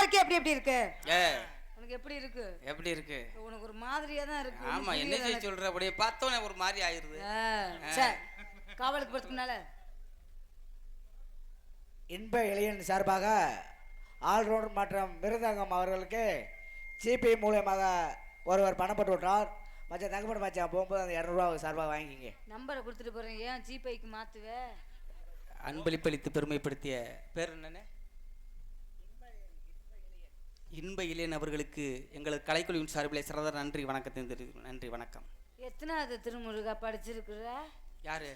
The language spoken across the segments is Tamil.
இருக்கே. எப்படி எப்படி இருக்கு? உனக்கு எப்படி இருக்கு? எப்படி இருக்கு? உனக்கு ஒரு மாதிரியா தான் இருக்கு. ஆமா, என்ன சொல்ற? அப்படியே பார்த்தோனே ஒரு மாதிரி ஆயிருது. சரி, காவலுக்கு போறதுக்குனால இன்ப இளையன் சார்பாக ஆல்ரவுண்டர் மற்றும் மிருதங்கம் அவர்களுக்கு ஜிபி மூலமாக ஒருவர் பணம் போட்டு விட்டார். மச்சா தங்கப்பட மச்சான் போகும்போது அந்த 200 சார்பாக வாங்கிக்கிங்க. நம்பரை கொடுத்துட்டு போறேன். ஏன் ஜிபேக்கு மாத்துவே? அன்பளிப்பளித்து பெருமைப்படுத்திய பேர் என்னன்னு? இன்ப இளையன் அவர்களுக்கு எங்களது கலைக்குழுவின் சார்பில் சிறந்த நன்றி வணக்கத்தை. நன்றி வணக்கம். எத்தனாவது திருமுருகா படிச்சிருக்கிற? யாரு?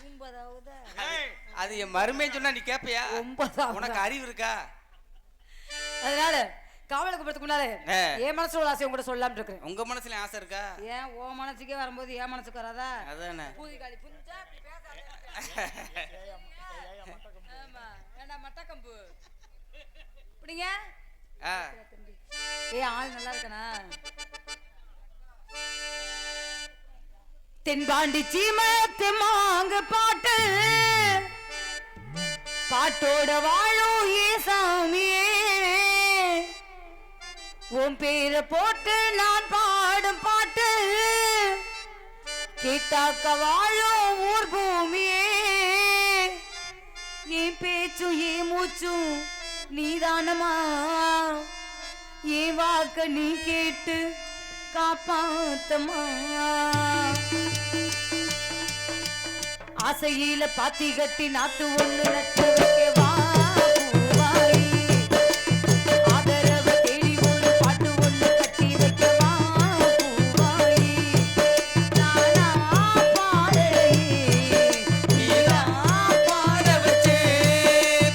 9வது. அது என் மருமே சொன்னா நீ கேப்பையா? 9வது. உனக்கு அறிவு இருக்கா? அதனால காவலுக்கு போறதுக்கு முன்னால என் மனசுல ஒரு ஆசை உங்ககிட்ட சொல்லலாம்னு இருக்கேன். உங்க மனசுல ஆசை இருக்கா? ஏன் ஓ மனசுக்கே வரும்போது என் மனசுக்கு வராதா? அதானே. பூதிகாளி புஞ்சா அப்படி பேசாதே. ஆமா, ஏண்டா மட்டக்கம்பு புடிங்க. ஏய், ஆள் நல்லா இருக்கனா? தென்பாண்டி சீமத்து மாங்க பாட்டு பாட்டோட வாழும் ஏசாமியே, உன் பேரை போட்டு நான் பாடும் பாட்டு கேட்டாக்க வாழும் ஊர் பூமியே, என் பேச்சும் என் மூச்சும் நீதானமா, என் வாக்க நீ கேட்டு காப்பாத்தமா. ஆசையில பாத்தி கட்டி நாத்து ஒண்ணு நட்டு வைக்கவா பூவாயி, ஆதரவ தேடி ஒரு பாட்டு ஒண்ணு கட்டி வைக்கவா பூவாயி, நானா பாடலையே நீதா பாட வச்சே,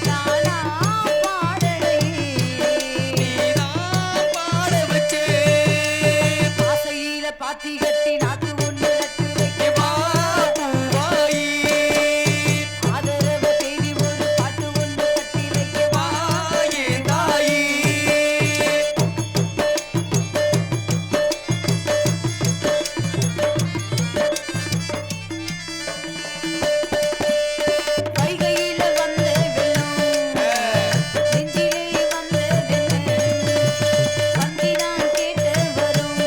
நானா பாடலையே நீதா பாட வச்சே, ஆசையில பாத்தி கட்டி நாத்து ஒண்ணு நட்டு வைக்கவா பூவாயி, ஆதரவ தேடி ஒரு பாட்டு ஒண்ணு கட்டி வைக்கவா என் தாயி. வைகையில வந்த வெள்ளம் நெஞ்சிலே வந்ததென்ன, வந்தி நான் கேட்ட வரும்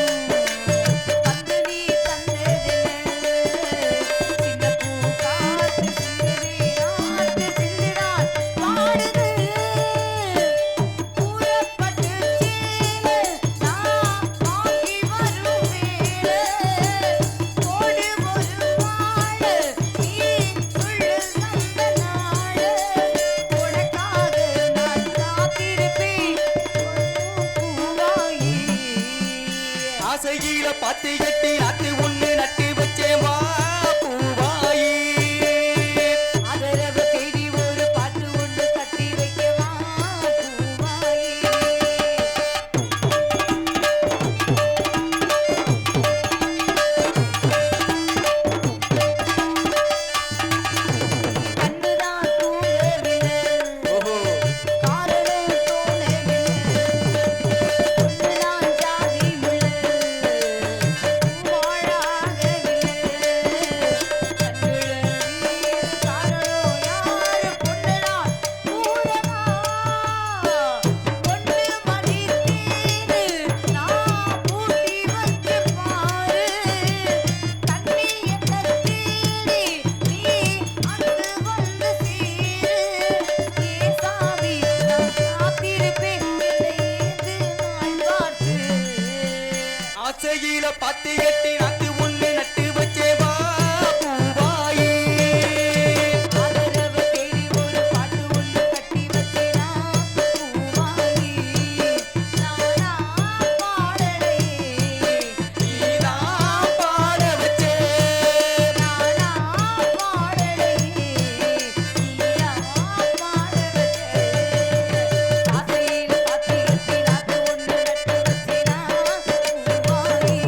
வந்து நீ தந்ததென்ன, சின்ன பூ காத்து சிந்துதே ஆத்து சிந்துதான் பாடுது, கூறப்பட்டு சீனு நான் வாங்கி வரும் வேளை, கோடு ஒரு வாழ நீ சொல்லு அந்த நாள, உனக்காக நான் காத்திருப்பேன் பூவாயி. ஆசையில பாத்தி கட்டி நாத்து ஒண்ணு நட்டு வச்சே வா பூவாயி, ஆதரவ தேடி ஒரு பாட்டு ஒண்ணு கட்டி வைக்கவா பூவாயி. கண்ணுதான் தூங்கவில்லை, ஓஹோ, காரணம் தோணவில்லை, பொண்ணுதான் ஜாதி முள்ளு வாழாகவில்லை, கண்ணுல நீர் காரணம் யாரு பொண்ணுதான் தூரமா, பொண்ணு மணி தேரு நான் பூட்டி வச்சு பாரு, கண்ணி என்ன தேடி நீ அங்கு வந்து சேரு, ஏ சாமி நான் காத்திருப்பேன் என்னை ஏது நாள் பார்த்து. ஆசையில பாத்தி கட்டி நாத்து ஒண்ணு நட்டு வச்சே வா பூவாயி, ஆதரவ தேடி ஒரு பாட்டு ஒண்ணு கட்டி வச்சேனா பூவாயி, நானா பாடலையே நீதா பாட வச்சே, நானா பாடலையே நீயா பாட வச்சே, ஆசையில பாத்தி கட்டி நாத்து ஒண்ணு நட்டு வச்சேனா பூவாயி,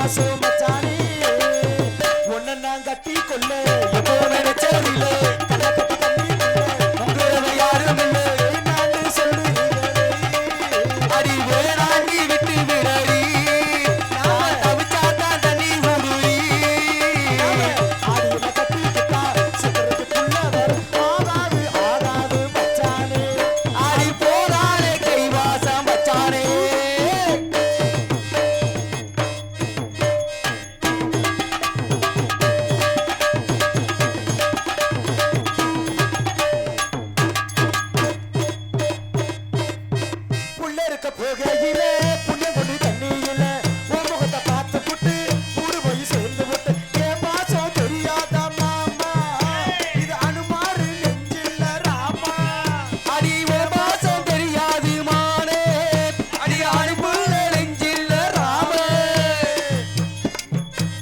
மாசம் மச்சானே உன்னை நான் கட்டி கொள்ள எப்போ நினைச்சதில்லை கண்ணக்கட்டி தண்ணி உங்கள யாரும் இல்லை நான் சொல்லுறேன் அடி வேணாண்டி விட்டு விடடி நான் தவிச்சாதான் தண்ணி ஊடுடி ஆடியில கட்டிக்கிட்டா சித்திரத்துக்குள்ள வரும் ஆகாது ஆகாது மச்சானே ஆடி போதானே கைவாசம் மச்சானே புள்ள இருக்க போகையில புண்ணியம் கொண்டு தண்ணியில உன் முகத்தை பார்த்து புட்டு ஊரு போய் சேர்ந்து விட்டு என் மாசம் தெரியாத மாமா இது அனுமாரு நெஞ்சில்ல ராமா அடி உன் மாசம் தெரியாது மானே அடி அனுப்புல நெஞ்சில்ல ராம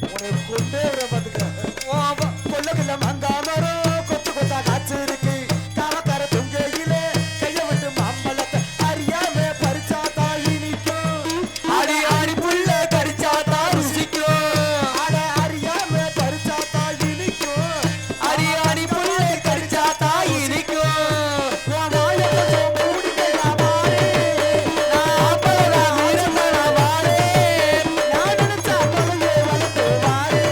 உன்னை கொண்டே வர பாத்துக்க கொள்ளக்குள்ள மங்காமரம் கொத்து கொத்தா காய்ச்சி இருக்கு காலக்கார தொங்கையில கைய விட்டு மாம்பழத்தை அறியாம பறிச்சாதா இனிக்கும் அடி அடி புள்ள கடிச்சாதா ருசிக்கும் அட அறியாம பறிச்சாதா இனிக்கும் அடி அடி புள்ள கடிச்சாதா இனிக்கும் உன் வாயை கொஞ்சம் மூடிக்கையா வாரே நான் அப்பளடா வீரமடா வாரே நான் நினைச்சா பகையே வளர்த்து வாரே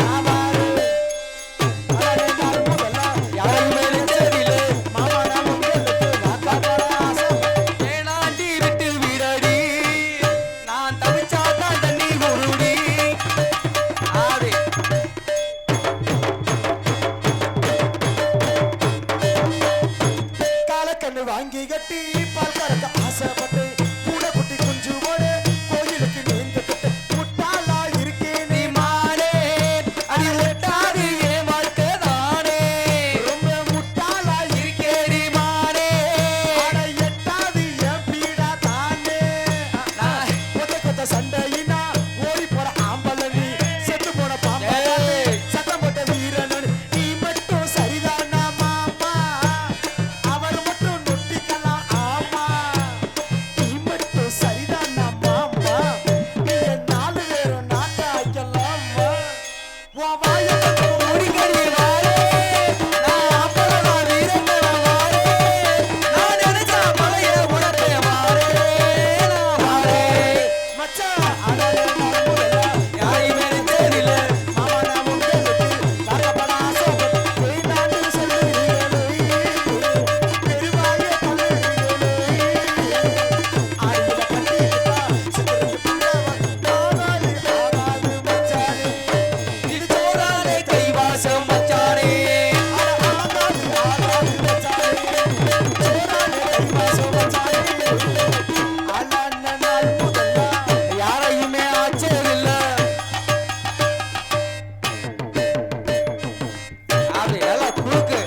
நான் வாரே அடடே நான் முதல்ல யாருமே நினைச்சதில்லை மாமா நான் உங்களுக்கு வாக்காளர ஆசை வேணாண்டி விட்டு விடடி நான் தவிச்சாதான் தண்ணி ஊடுடி ஆடி காலக்கண்ணு வாங்கி கட்டி பால் கறக்க ஆசைப்பட்டு கூட குட்டி குஞ்சு போடு கோயிலுக்கு நீந்துக்கிட்டு முட்டாளா இருக்கே நீ மானே அடி ஒட்டாது என் வாழ்க்கை தானே ரொம்ப முட்டாளா இருக்கே நீ மானே அட எட்டாது என் பீடா தானே கொத்த கொத்த சண்டையினா ஓடி போற ஆம்பள நீ செத்து போன பாம்பே சத்தம் போட்ட வீரனு நீ மட்டும் சரிதானா மாமா அவர் மட்டும் நொட்டிக்கலாம் ஆமா நீ மட்டும் சரிதானா மாமா நீ நாலு பேரும் நாட்டை வைக்கலாமா உன் வாயை மட்டும் மூடிக்கடி வாரே நான் அப்பளடா வீரங்களா வாரே நான் நினைச்சா பழைய உணர்த்தே வாரே நான் வாரே மச்சான் அடடே நான் முதல்ல யாரையுமே நினைச்சதில்லை மாமா நான் உங்களுக்கு வாக்கப்பட ஆசைப்பட்டு வேண்டான்னு சொல்லுறீங்களே பெருவாயே தள்ளுறீங்களே ஆடியில கட்டிக்கிட்டா சித்திரத்துக்குள்ள ஆகாது ஆகாது மச்சானே இது சோறானே கைவாசம் மச்சானே அட ஆகாது ஆகாது மச்சானே சோறானே கைவாசம் மச்சானே அண்ணன் நாள் முதல்ல யாரையுமே ஆச்சரில்லை அப்படி நல்லா குறுக்கு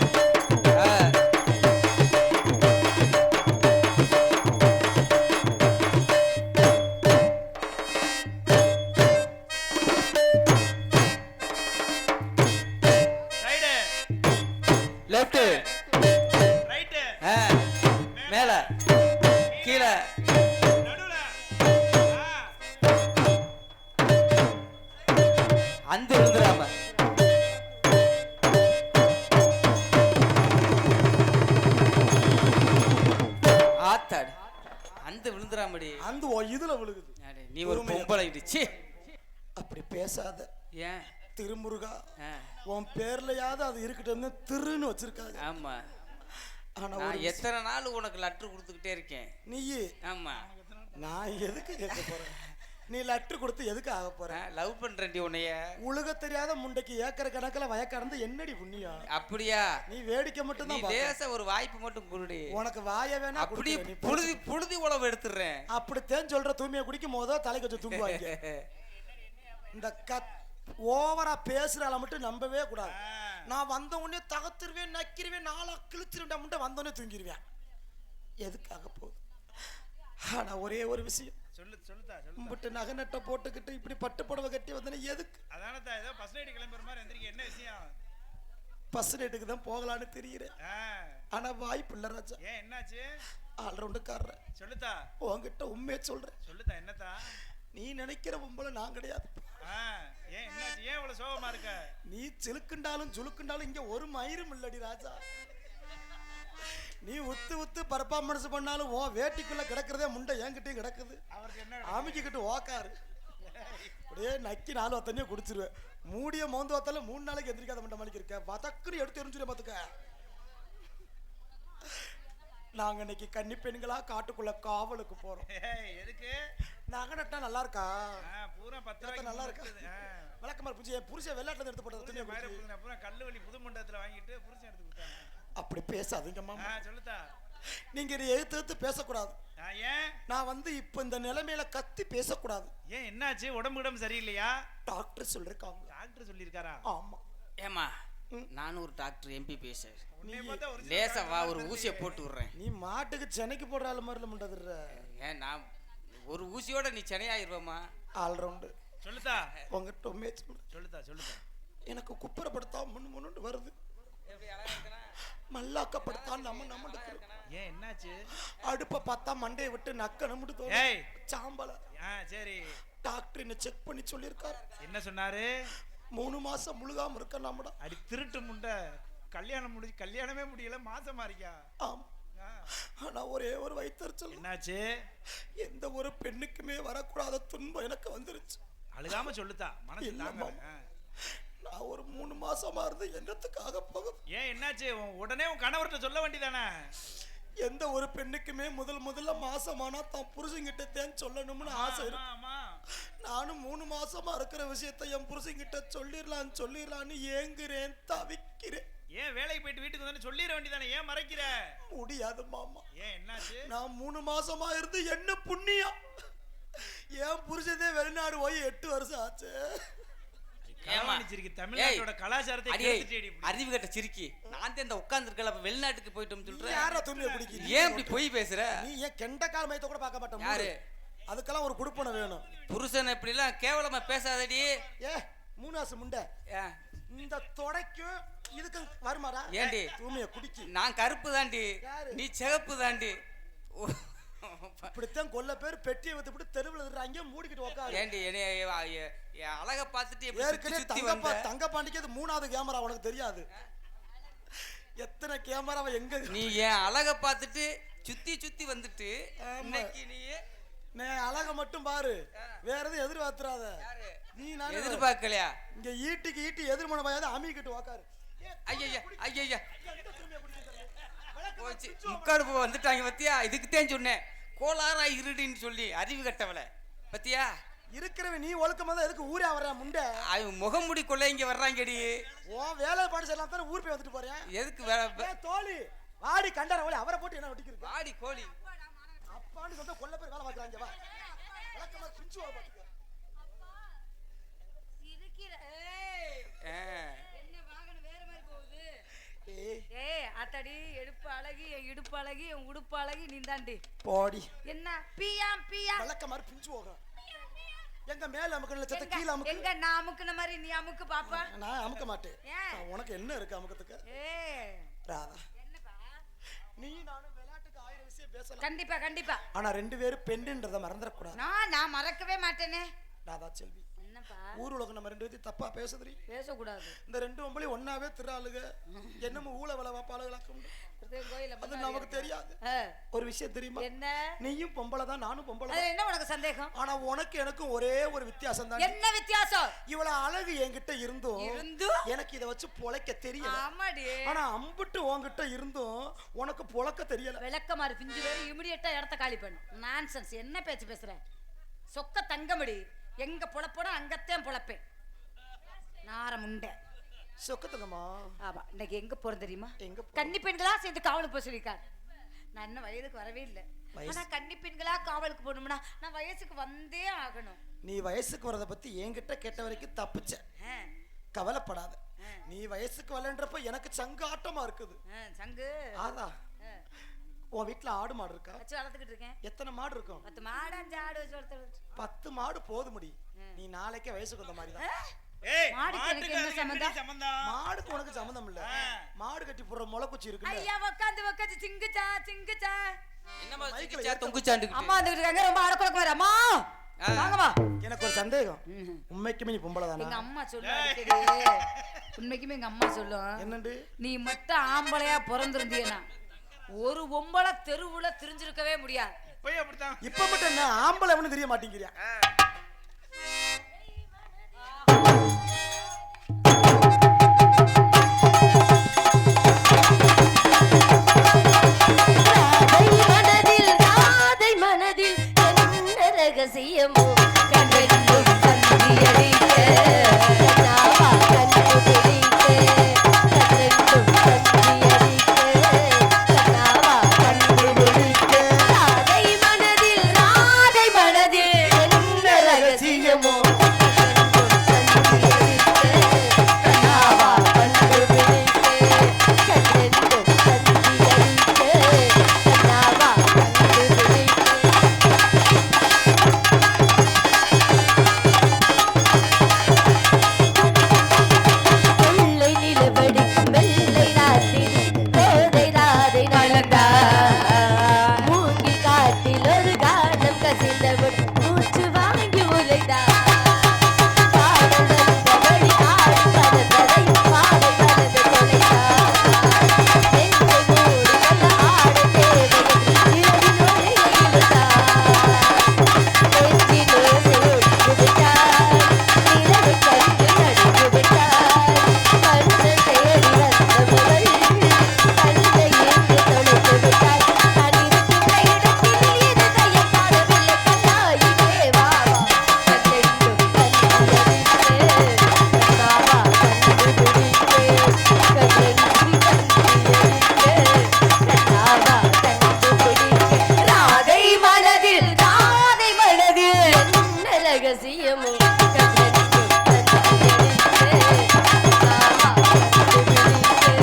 ரைட்டு லெஃப்ட் ரைட்டு மேல கீழே நடுவுல அந்த விழுந்துடாம ஆத்தாடு அந்த விழுந்துடாமடி அந்த இதுல விழுகுது அடே, நீ ஒரு பொம்பளை இடிச்சு அப்படி பேசாத ஏன் திருமுருகா ஆ, உன் பேர்லயாவது அது இருக்கட்டும் திருன்னு வச்சிருக்காங்க ஆமா ஆனா நான் எத்தனை நாள் உனக்கு லெட்டர் கொடுத்துக்கிட்டே இருக்கேன் நீயே ஆமா நான் எதுக்கு கேட்க போறேன் நீ லெட்டர் கொடுத்து எதுக்கு ஆக போற லவ் பண்றேன்டி உன்னைய உலக தெரியாத முண்டைக்கு ஏக்கர் கணக்குல வயக்கடந்து என்னடி புண்ணியம் அப்படியா நீ வேடிக்கை மட்டும் நீ தான் லேச ஒரு வாய்ப்பு மட்டும் குடுடி உனக்கு வாய வேணா அப்படி கொடுக்கிறேன், நீ புழுதி புழுதி உழவு எடுத்துடுறேன் அப்படித்தான் சொல்ற தூய்மையை குடிக்கும் போத தலை கொஞ்சம் தூங்குவாங்க இந்த ஓவரா பேசுறால மட்டும் நம்பவே கூடாது நான் வந்த உடனே தகத்துருவேன் நக்கிருவேன் நாளா கிழிச்சிருவேன் முட்டை வந்த உடனே தூங்கிடுவேன் எதுக்காக போகுது ஆனா ஒரே ஒரு விஷயம் சொல்லுதா கும்பிட்டு நகை நட்டை போட்டுக்கிட்டு இப்படி பட்டு புடவை கட்டி வந்தேன்னு எதுக்கு அதானதா ஏதோ பஸ் நைட் கிளம்புற மாதிரி வந்திருக்கீங்க, என்ன விஷயம்? பஸ் ரேட்டுக்கு தான் போகலான்னு தெரியுறேன். ஆனா வாய்ப்பு இல்ல ராஜா. ஏன் என்னாச்சு? ஆல்ரவுண்டுக்காரர் சொல்லுதா. உன்கிட்ட உண்மையை சொல்றேன். சொல்லுதா என்னதா? நீ நினைக்கிற பொம்பளை நான் கிடையாது. ஏன் என்னாச்சு? ஏன் இவ்வளவு சோகமா இருக்க? நீ சிலுக்குண்டாலும் சுலுக்குண்டாலும் இங்க ஒரு மயிரும் இல்லடி ராஜா. நீ உத்து உத்து பர்ஃபார்மன்ஸ் பண்ணாலும் உன் வேட்டிக்குள்ள கிடக்கிறதே முண்டை என்கிட்டயும் கிடக்குது. அவருக்கு என்ன ஆமிக்கிட்டு ஓக்காரு அப்படியே நக்கி 4 வத்தனையே குடிச்சிருவேன். மூடிய மோந்து வத்தால 3 நாளைக்கு எந்திரிக்காத மண்ட மணிக்கு இருக்க வதக்குன்னு எடுத்து எரிஞ்சிருவேன் பாத்துக்க. நாங்க இன்னைக்கு கன்னி பெண்களா காட்டுக்குள்ள காவலுக்கு போறோம். எதுக்கு? நாங்க நட்டா நல்லா இருக்கா? பூரா 10 ரூபாய்க்கு நல்லா இருக்கா? விளக்கமார் புரிஞ்சு புருஷன் வெள்ளாட்டுல இருந்து எடுத்து போட்டது பூரா கல்லுவலி புது மண்டபத்துல வாங்கிட்டு புருஷன் எடுத்து கொடுத்தாங்க. அப்படி பேசாதீங்க மாமா. சொல்லுதா. நீங்க எழுத்து பேசக்கூடாது. ஏன்? நான் இப்ப இந்த நிலைமையில கத்தி பேசக்கூடாது. ஏன் என்னாச்சு? உடம்பு சரியில்லையா? டாக்டர் சொல்லிருக்காங்க. டாக்டர் சொல்லிருக்காரா? ஆமா. ஏமா நானும் ஒரு டாக்டர் MBBS. நீ லேசா வா ஒரு ஊசியை போட்டு விடுறேன். நீ மாட்டுக்கு சென்னைக்கு போடுற ஆளு மாதிரில முண்டதுற. ஏன் நான் ஒரு ஊசியோட நீ சென்னையாயிருவமா? ஆல்ரவுண்டு. சொல்லுதா. உங்ககிட்ட மேட்ச் சொல்லுதா. எனக்கு குப்புறப்படுத்தா முன்னு வருது. மல்லாக்கப்படுத்தா நம்ம ஏன் என்னாச்சு? அடுப்ப பார்த்தா மண்டையை விட்டு நக்கணும்னு ஏய் சாம்பல. சரி. டாக்டர் என்ன செக் பண்ணி சொல்லிருக்காரு. என்ன சொன்னாரு? 3 மாசம் முழுகாம இருக்க நம்மடா. அடி திருட்டு முண்டை. கல்யாணமே முடியல, மாசமா இருக்கியா? ஆமா. ஆனா ஒரே ஒரு வயித்தறிச்சல். என்னாச்சு? எந்த ஒரு பெண்ணுக்குமே வரக்கூடாத துன்பம் எனக்கு வந்துருச்சு. அழுகாம சொல்லுதா. மனசு தாங்கல. நான் ஒரு 3 மாசமா இருந்து என்னத்துக்காக போகுது? ஏன் என்னாச்சு? உடனே உன் கணவர்கிட்ட சொல்ல வேண்டியதானே? எந்த ஒரு பெண்ணுக்குமே முதல்ல மாசமானா தான் புருஷன்கிட்ட தேன் சொல்லணும்னு ஆசை இருக்கு. நானும் 3 மாசமா இருக்கிற விஷயத்த என் புருஷன்கிட்ட சொல்லிடலான்னு ஏங்குறேன், தவிக்கிறேன். ஏன் வேலைக்கு போயிட்டு வீட்டுக்கு வந்து சொல்லிட வேண்டியதானே? ஏன் மறைக்கிற? முடியாது மாமா. ஏன் என்னாச்சு? நான் 3 மாசமா இருந்து என்ன புண்ணியம்? என் புருஷனே வெளிநாடு போய் 8 வருஷம் ஆச்சு. தமிழ்நாட்டோட கலாச்சாரத்தை அறிவு கட்ட சிரிக்கி. நான் தான் இந்த உட்கார்ந்துருக்கல வெளிநாட்டுக்கு போயிட்டோம் சொல்றேன். யாரா துணியை பிடிக்குது? ஏன் இப்படி போய் பேசுற? நீ ஏன் கெண்ட கால் மையத்தை கூட பார்க்க மாட்டேன்? யாரு? அதுக்கெல்லாம் ஒரு குடுப்பனை வேணும். புருஷன் இப்படி எல்லாம் கேவலமா பேசாதடி. 3 மாசம் முண்டை. இந்த தொடைக்கும் இதுக்கு வருமாடா? ஏண்டி தூமைய குடிக்கி. நான் கருப்பு தாண்டி, நீ சிகப்பு தாண்டி. இப்படித்தான் கொல்ல பேர் பெட்டியை விட்டு தெருவில் இருறாங்க, மூடிக்கிட்டு உட்காரு. ஏண்டி அழக பார்த்துட்டு தங்க பாண்டிக்கு அது 3வது கேமரா உனக்கு தெரியாது? எத்தனை கேமராவை எங்க? நீ ஏன் அழக பார்த்துட்டு சுத்தி வந்துட்டு இன்னைக்கு நீ அழக மட்டும் பாரு, வேற எதுவும் எதிர்பார்த்துறாத. நீ நான் எதிர்பார்க்கலையா? இங்க ஈட்டி எதிர்மன பாயாத அமிக்கிட்டு உட்காரு. ஐயா முக்காடு வந்துட்டாங்க பத்தியா? இதுக்குத்தான் சொன்னேன் கோளாரா இருடின்னு சொல்லி. அறிவு கட்டவளை பத்தியா? இருக்கிறவன் நீ ஒழுக்கமா தான் எதுக்கு ஊரே வர்ற முண்டை? முகமுடி கொள்ள இங்க வர்றாங்கடி. ஓ வேலை பாடு செய்யலாம் தானே ஊர் போய் வந்துட்டு போறேன். எதுக்கு தோழி வாடி கண்டார ஓலி அவரை போட்டு என்ன வெட்டிக்கிறது? வாடி கோழி அப்பான்னு சொல்ல கொல்ல பேர் வேலை பார்க்கறாங்க. வா வழக்கமா பிஞ்சு வா பாத்துக்க. என்ன வாகனம் வேற மாதிரி போகுது? அத்தடி எடுப்பு அழகி, இடுப்பு அழகி, உடுப்பு அழகி, நீந்தாண்டி போடி. என்ன பியா வழக்க மாதிரி பிஞ்சு போக. எங்க மேல அமுக்கல சத்த கீழ அமுக்கு. எங்க நான் அமுக்குன மாதிரி நீ அமுக்கு பாப்பா. நான் அமுக்க மாட்டேன். உனக்கு என்ன இருக்கு அமுக்கத்துக்கு? ராதா என்னப்பா? நீ நானும் விளையாட்டுக்கு 1000 விஷயம் பேசலாம். கண்டிப்பா. ஆனா 2 பேரும் பெண்ணுன்றத மறந்துட கூடாது. நான் மறக்கவே மாட்டேனே. ராதா செல்வி, என்னப்பா ஊர் உலகம் நம்ம 2 பேரும் தப்பா பேசுதுரி. பேசக்கூடாது. இந்த 2 பொம்பளையும் ஒன்னாவே திராளுக. என்னமோ ஊள வளவா பாலகளாக்கும். அது நமக்கு தெரியாது. ஒரு விஷயம் தெரியுமா? என்ன? நீயும் பொம்பளை தான், நானும் பொம்பளை. அது என்ன உனக்கு சந்தேகம்? ஆனா உனக்கு எனக்கும் ஒரே ஒரு வித்தியாசம் தான். என்ன வித்தியாசம்? இவ்வளவு அழகு என்கிட்ட இருந்தும் எனக்கு இத வச்சு பொழைக்க தெரியல. ஆமாடி. ஆனா அம்புட்டு உன்கிட்ட இருந்தும் உனக்கு பொழைக்க தெரியல. விளக்கமாறு பிஞ்சு வேற இமிடியேட்டா இடத்த காலி பண்ணு. நான்சென்ஸ். என்ன பேச்சு பேசுற? சொக்க தங்கமடி. எங்க பொழப்போட அங்கத்தான் பொழப்பேன். நாரமுண்டை சொக்கத்தங்கம்மா. ஆமா. இன்னைக்கு எங்க போறோம் தெரியுமா? எங்க? கன்னி பெண்களா சேர்ந்து காவலுக்கு போக சொல்லியிருக்காரு. நான் இன்னும் வயதுக்கு வரவே இல்லை. ஆனா கன்னி பெண்களா காவலுக்கு போகணும்னா நான் வயசுக்கு வந்தே ஆகணும். நீ வயசுக்கு வரத பத்தி என்கிட்ட கேட்ட வரைக்கும் தப்பிச்ச. கவலைப்படாத. நீ வயசுக்கு வரலன்றப்ப எனக்கு சங்கு ஆட்டமா இருக்குது. சங்கு ஆதா. உன் வீட்டுல ஆடு மாடு இருக்கா? வச்சு வளர்த்துக்கிட்டு இருக்கேன். எத்தனை மாடு இருக்கும்? 10 மாடு 5 ஆடு வச்சு வளர்த்து. 10 மாடு போது முடி. நீ நாளைக்கே வயசுக்கு வந்த மாதிரி தான். மாடுக்கு என்ன சம்பந்தம்? மாடுக்கு உனக்கு சம்பந்தம் இல்ல. மாடு கட்டி போடுற முளைக்குச்சி இருக்கு. ஐயா உட்காந்து சிங்குச்சா. என்னமா சிங்குச்சா தொங்குச்சாண்டு? அம்மா வந்துட்டு இருக்காங்க. ரொம்ப அடக்குறக்கு வர. அம்மா வாங்கம்மா. எனக்கு ஒரு சந்தேகம். ம். உண்மைக்குமே நீ பொம்பளை எங்க தானா? அம்மா சொல்லும் அடிக்கடி. உண்மைக்குமே எங்க அம்மா சொல்லும், என்னண்டு? நீ மட்டும் ஆம்பளையா பிறந்திருந்தீனா ஒரு பொம்பளை தெருவுல திரிஞ்சிருக்கவே முடியாது. போய் அப்படித்தான். இப்ப மட்டும் என்ன ஆம்பளை அவனு தெரிய மாட்டேங்கிறியா? ராதை மனதில் என்ன ரகசியமோ கண்டென்றும் தந்தியடிக்க கண்ணாவா கண்டுபிடிக்க கண்டென்றும் தந்தியடிக்க கண்ணாவா கண்டுபிடிக்க ராதை மனதில் என்ன ரகசியமோ கண்டென்றும் தந்தியடிக்க கண்ணாவா கண்டுபிடிக்க கண்டென்றும் தந்தியடிக்க கண்ணாவா கண்டுபிடிக்க வெள்ளை நிலவடிக்கும் வெள்ளை ராத்திரி கோதை ராதை நடந்தார் மூங்கில் காட்டில் ஒரு கானம் கசிந்தவள் மூச்சு வாங்கி உழைத்தார் பாடல் வந்த வழி ஆடி பறந்ததையும் பாதை மனது தொலைத்தார் நெஞ்சை மூடி நல்ல ஆட தேவையில் இரவின் ஒளியை இழுத்தார் நெஞ்சின் ஓசை ஒழித்து விட்டார் நிலவை கண்டு நடுங்கு விட்டார் கண்ணன் தேடி வந்த முதல் கண்ணை இன்று தொலைத்து விட்டார் நான் இருக்கின்ற இடத்தில் இது தயக்காடவில்லை கண்ணாயிலே வாவா கண்ணென்றும் கண்ணியடித்தே கண்ணாவா கண்டுபிடித்தே கண்ணென்றி கண்ணியடித்தே கண்ணாவா கண்டுபிடித்தே ராதை மனதில் என்ன ரகசியமோ கண்ணென்றும் கண்ணியடித்தே கண்ணாவா கண்டுபிடித்தே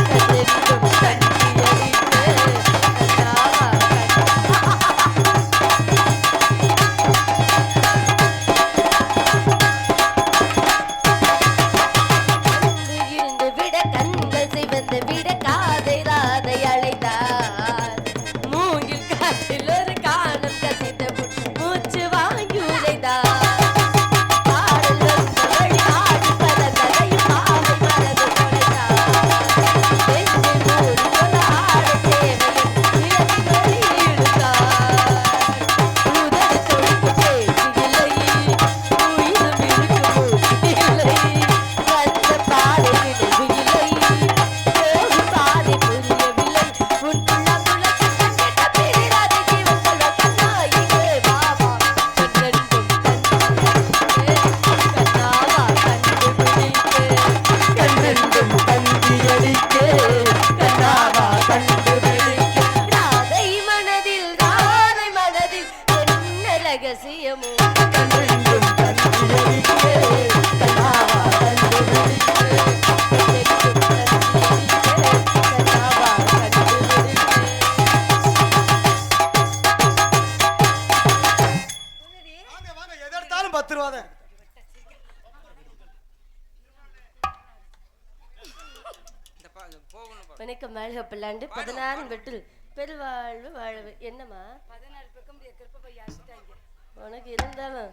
கண்ணென்றும் கண்ணியடித்தே கண்ணாவா இருந்து விட கண்கள் சிவந்து விட காதை ராதை அழைத்தார் மூங்கில் காட்டில் ஒரு கானம் கசிந்த மூச்சு வாங்கி உழைத்தார் பாடல் வந்த வழி ஆடி பறந்ததையும் பாவை மனது தொலைத்தார் நெஞ்சை மூடி கொள்ள ஆட தேவையில் இரவின் ஒளி இழுத்தார் உதடு தொடுத்து பேச்சு இல்லை உயிரும் இருக்கும் மூச்சு இல்லை வந்த பாதை விளைவு இல்லை போகும் பாதை புரியவில்லை உன் புள்ளங்குளத்து கண்ணிட்ட பிரிராதை ஜீவன் சொல்ல கண்ணாயிலே வாவா கண்ணென்றும் தந்தியடிக்க கண்ணாவா கண்டுபிடிக்க கண்ணென்றும் தந்தியடிக்க கண்ணாவா கண்டுபிடிக்க ராதை மனதில் என்ன ரகசியமோ கண்ணென்றும் தந்தியடிக்க கண்ணாவா கண்டுபிடிக்க கண்ணென்றும் தந்தியடிக்க கண்ணாவா கண்டுபிடிக்க வாங்க வாங்க எதை எடுத்தாலும் 10 ரூபா தான். போகணும். வணக்கம் வாழ்க பல்லாண்டு 16 வெட்டில் பெருவாழ்வு வாழவு என்னம்மா 16 பக்கம் கிருப்பை அடிச்சிட்டாங்க. உனக்கு இருந்தாலும்